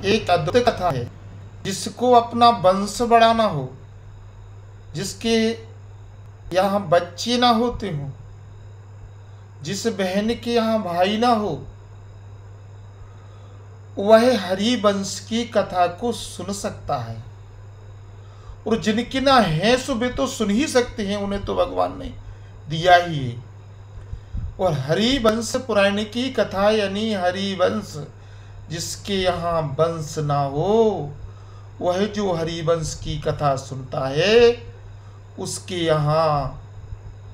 एक अद्भुत कथा है जिसको अपना वंश बढ़ाना हो, जिसके यहाँ बच्चे ना होते हों, जिस बहन के यहाँ भाई ना हो, वह हरिवंश की कथा को सुन सकता है। और जिनके ना है सो वे तो सुन ही सकते हैं, उन्हें तो भगवान ने दिया ही है। और हरिवंश पुराण की कथा यानी हरिवंश, जिसके यहाँ वंश ना हो, वह जो हरिवंश की कथा सुनता है उसके यहाँ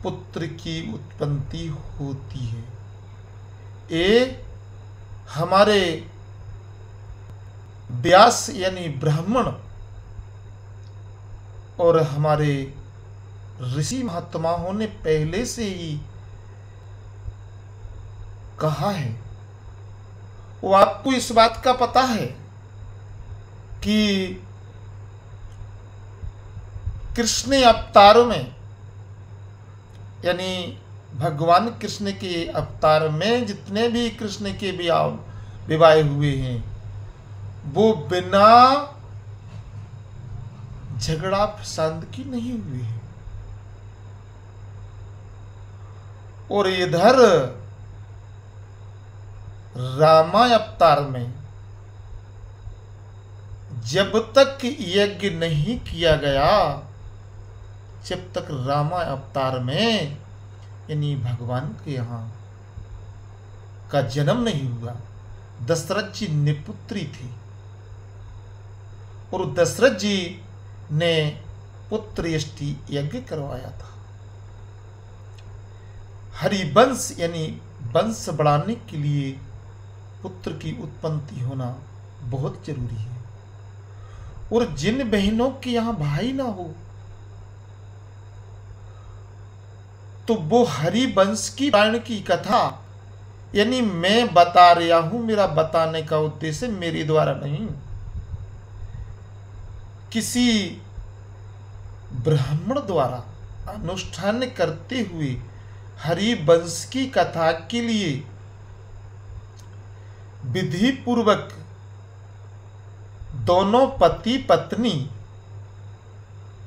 पुत्र की उत्पत्ति होती है। ये हमारे व्यास यानी ब्राह्मण और हमारे ऋषि महात्माओं ने पहले से ही कहा है। वो आपको इस बात का पता है कि कृष्ण अवतार में यानी भगवान कृष्ण के अवतार में जितने भी कृष्ण के विवाह हुए हैं वो बिना झगड़ा फसाद की नहीं हुए हैं। और इधर रामा अवतार में जब तक यज्ञ नहीं किया गया, जब तक रामा अवतार में यानी भगवान के यहाँ का जन्म नहीं हुआ, दशरथ जी निपुत्री थी और दशरथ जी ने पुत्रयष्टि यज्ञ करवाया था। हरिवंश यानी वंश बढ़ाने के लिए पुत्र की उत्पत्ति होना बहुत जरूरी है। और जिन बहनों के यहाँ भाई ना हो तो वो हरिवंश की पुराण की कथा यानी मैं बता रहा हूं, मेरा बताने का उद्देश्य मेरे द्वारा नहीं, किसी ब्राह्मण द्वारा अनुष्ठान करते हुए हरिवंश की कथा के लिए विधि पूर्वक दोनों पति पत्नी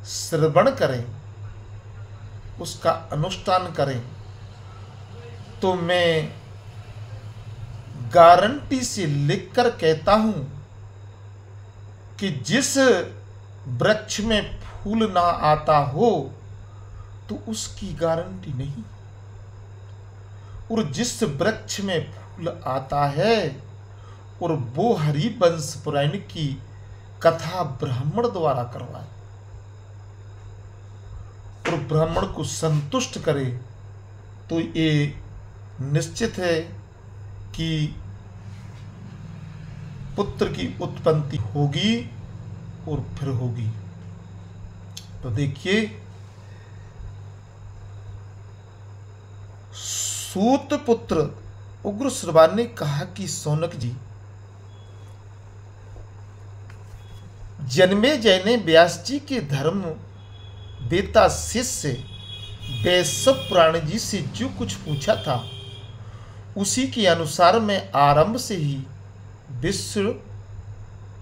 श्रवण करें, उसका अनुष्ठान करें, तो मैं गारंटी से लिखकर कहता हूं कि जिस वृक्ष में फूल ना आता हो तो उसकी गारंटी नहीं, और जिस वृक्ष में फूल आता है और वो हरिवंश पुराण की कथा ब्राह्मण द्वारा करवाए और ब्राह्मण को संतुष्ट करे, तो ये निश्चित है कि पुत्र की उत्पत्ति होगी और फिर होगी। तो देखिए, सूत पुत्र उग्रश्रवा ने कहा कि सौनक जी, जन्मेजय ने व्यास जी के धर्म वेता शिष्य वैश्व पुराण जी से जो कुछ पूछा था उसी के अनुसार मैं आरंभ से ही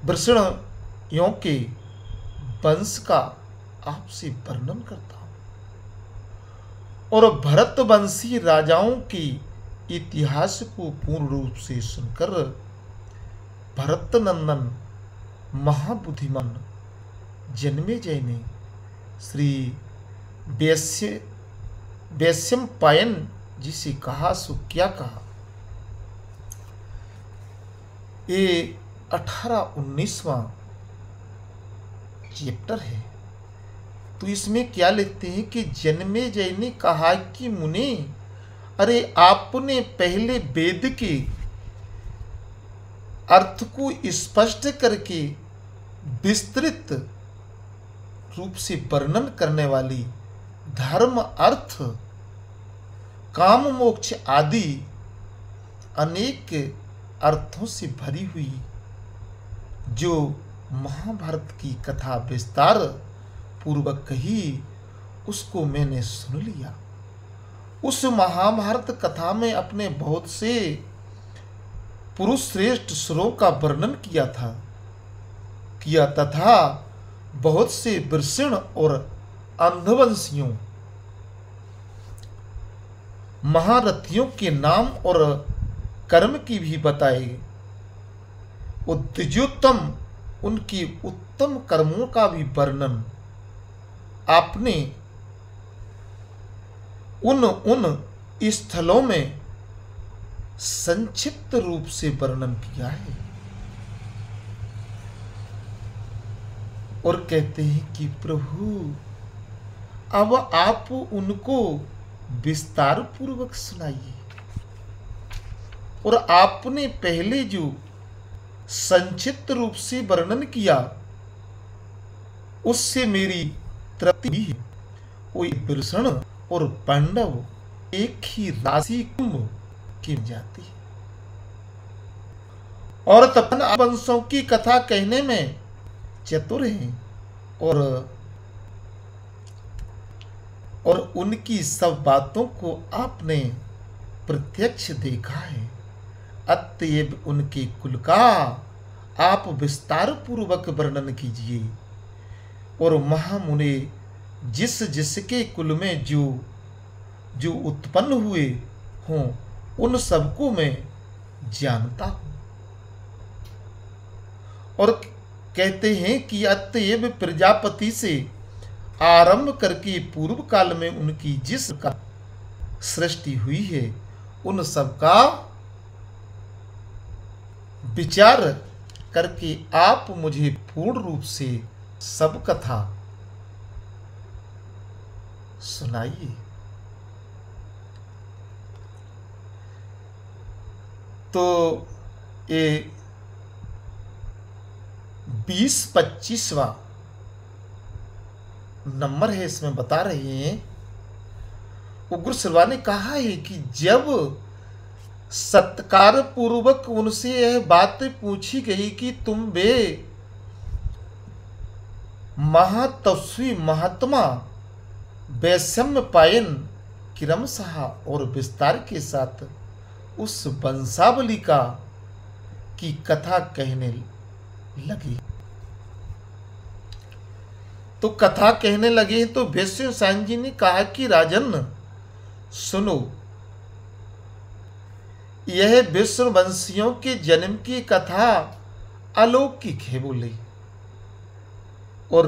वृषणों के वंश का आपसे वर्णन करता हूं और भरतवंशी राजाओं के इतिहास को पूर्ण रूप से सुनकर भरतनंदन महाबुद्धिमान जन्मेजय ने श्री वैशंपायन जी से कहा। सो क्या कहा? ये 18-19वां चैप्टर है। तो इसमें क्या लिखते हैं कि जन्मेजय ने कहा कि मुने, अरे आपने पहले वेद के अर्थ को स्पष्ट करके विस्तृत रूप से वर्णन करने वाली धर्म अर्थ काम मोक्ष आदि अनेक अर्थों से भरी हुई जो महाभारत की कथा विस्तार पूर्वक कही, उसको मैंने सुन लिया। उस महाभारत कथा में अपने बहुत से पुरुष श्रेष्ठ सुरों का वर्णन किया था, किया तथा बहुत से वृषण और अंधवंशियों महारथियों के नाम और कर्म की भी बताए। द्विजोत्तम उनकी उत्तम कर्मों का भी वर्णन आपने उन स्थलों में संक्षिप्त रूप से वर्णन किया है। और कहते हैं कि प्रभु अब आप उनको विस्तार पूर्वक सुनाइए। और आपने पहले जो संक्षिप्त रूप से वर्णन किया उससे मेरी तृप्ति हुई है। कोई वृषण और पांडव एक ही राशि कुंभ की जाती है। और तपन वंशों की कथा कहने में चतुर हैं और उनकी सब बातों को आपने प्रत्यक्ष देखा है। अतएव उनके कुल का आप विस्तार पूर्वक वर्णन कीजिए। और महामुने जिस जिसके कुल में जो जो उत्पन्न हुए हों उन सबको मैं जानता हूं। और कहते हैं कि अतएव प्रजापति से आरंभ करके पूर्व काल में उनकी जिस का सृष्टि हुई है उन सब का विचार करके आप मुझे पूर्ण रूप से सब कथा सुनाइए। तो ये 20-25वां नंबर है। इसमें बता रहे हैं उग्र श्रवा ने कहा है कि जब सत्कार पूर्वक उनसे यह बात पूछी गई कि तुम वे महातपस्वी महात्मा वैषम्य पायन क्रमशः और विस्तार के साथ उस वंशावली का की कथा कहने लगी, तो कथा कहने लगे तो वैश्यसायन जी ने कहा कि राजन सुनो, यह विष्णुवंशियों के जन्म की कथा अलौकिक है बोले, और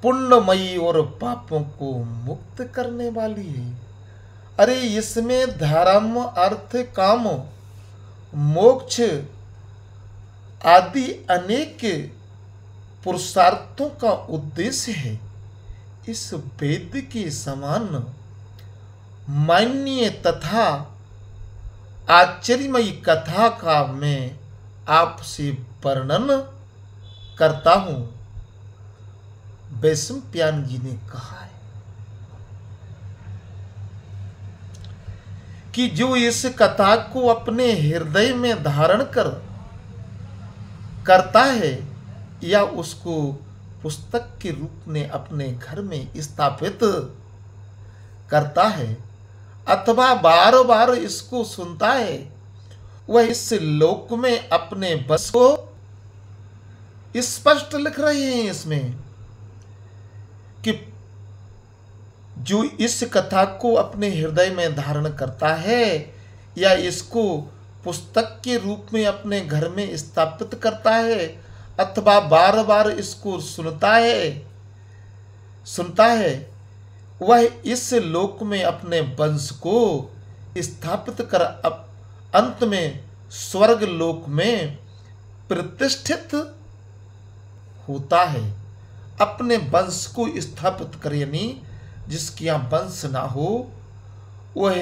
पुण्यमयी और पापों को मुक्त करने वाली है। अरे इसमें धर्म अर्थ काम मोक्ष आदि अनेक पुरुषार्थों का उद्देश्य है। इस वेद के समान मान्य तथा आश्चर्यमयी कथा का मैं आपसे वर्णन करता हूं, वैशंपायन जी ने कहा है कि जो इस कथा को अपने हृदय में धारण करता है या उसको पुस्तक के रूप में अपने घर में स्थापित करता है अथवा बार बार इसको सुनता है, वह इस लोक में अपने बस को स्पष्ट लिख रहे हैं इसमें कि जो इस कथा को अपने हृदय में धारण करता है या इसको पुस्तक के रूप में अपने घर में स्थापित करता है अथवा बार बार इसको सुनता है वह इस लोक में अपने वंश को स्थापित कर अंत में स्वर्ग लोक में प्रतिष्ठित होता है। अपने वंश को स्थापित करे, यानी जिसके यहाँ वंश ना हो वह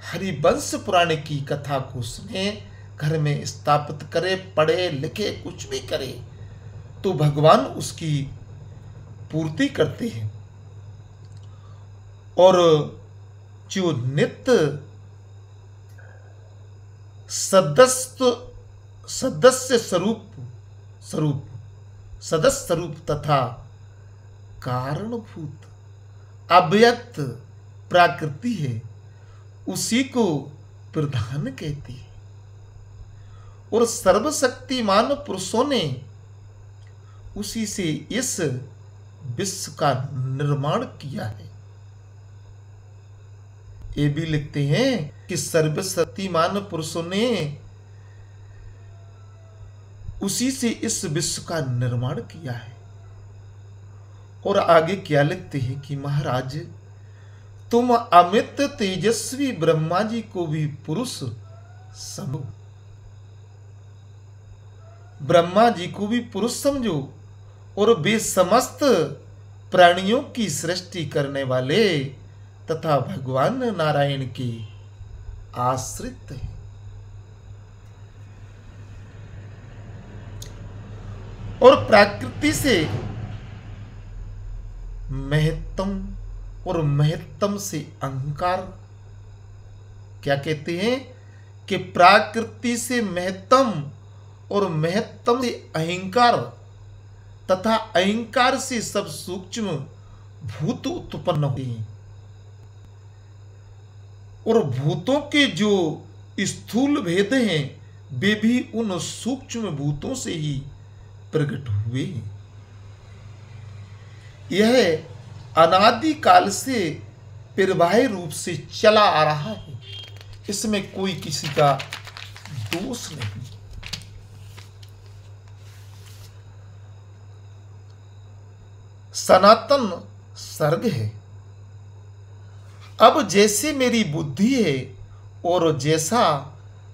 हरिवंश पुराण की कथा को सुने, घर में स्थापित करे, पढ़े लिखे कुछ भी करे तो भगवान उसकी पूर्ति करते हैं। और जो नित्य सदस्य स्वरूप तथा कारणभूत अव्यक्त प्रकृति है, उसी को प्रधान कहती है। और सर्वशक्तिमान पुरुषों ने उसी से इस विश्व का निर्माण किया है। ये भी लिखते हैं कि सर्वशक्तिमान पुरुषों ने उसी से इस विश्व का निर्माण किया है। और आगे क्या लिखते हैं कि महाराज, तुम अमित तेजस्वी ब्रह्मा जी को भी पुरुष समझो, ब्रह्मा जी को भी पुरुष समझो, और वे समस्त प्राणियों की सृष्टि करने वाले तथा भगवान नारायण के आश्रित हैं। और प्रकृति से महत्तम और महत्तम से अहंकार, क्या कहते हैं कि प्रकृति से महत्तम और महत्तम से अहंकार तथा अहंकार से सब सूक्ष्म भूत उत्पन्न हुए हैं। और भूतों के जो स्थूल भेद हैं वे भी उन सूक्ष्म भूतों से ही प्रकट हुए हैं। यह अनादि काल से प्रवाही रूप से चला आ रहा है, इसमें कोई किसी का दोष नहीं। सनातन सर्ग है। अब जैसे मेरी बुद्धि है और जैसा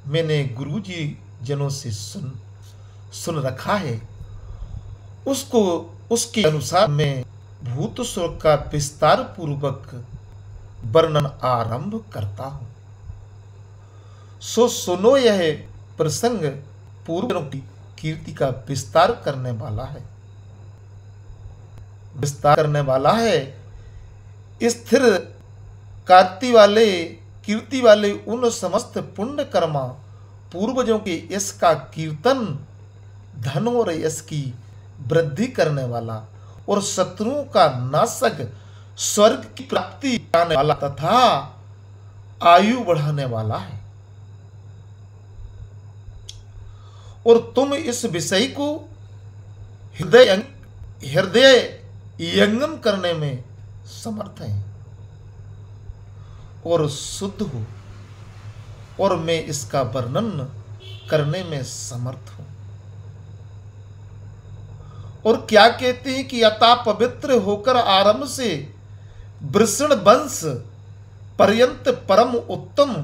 मैंने गुरुजी जनों से सुन रखा है, उसको उसके अनुसार मैं भूत स्वर्ग का विस्तार पूर्वक वर्णन आरंभ करता हूं। सो सुनो, यह प्रसंग पूर्वों की कीर्ति का विस्तार करने वाला है। स्थिर कीर्ति वाले उन समस्त पुण्य कर्मा पूर्वजों के यश का कीर्तन, धन और यश की वृद्धि करने वाला और शत्रुओं का नाशक, स्वर्ग की प्राप्ति कराने वाला तथा आयु बढ़ाने वाला है। और तुम इस विषय को हृदय यंगम करने में समर्थ हैं और शुद्ध हो, और मैं इसका वर्णन करने में समर्थ हूं। और क्या कहते हैं कि यथा पवित्र होकर आरंभ से वृषण वंश पर्यंत परम उत्तम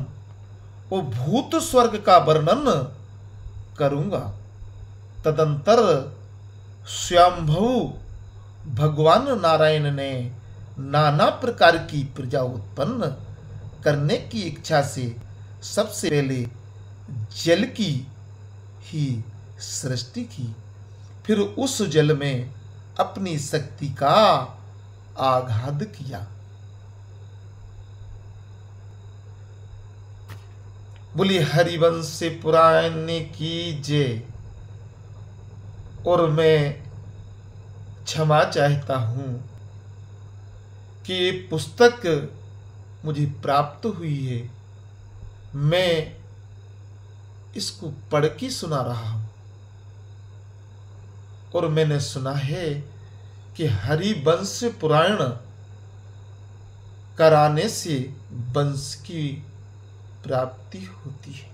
वो भूत स्वर्ग का वर्णन करूंगा। तदंतर स्वयंभू भगवान नारायण ने नाना प्रकार की प्रजा उत्पन्न करने की इच्छा से सबसे पहले जल की ही सृष्टि की, फिर उस जल में अपनी शक्ति का आघात किया। बोली हरिवंश पुराण की जय। और मैं क्षमा चाहता हूं कि ये पुस्तक मुझे प्राप्त हुई है, मैं इसको पढ़ के सुना रहा हूं। और मैंने सुना है कि हरिवंश पुराण कराने से वंश की प्राप्ति होती है।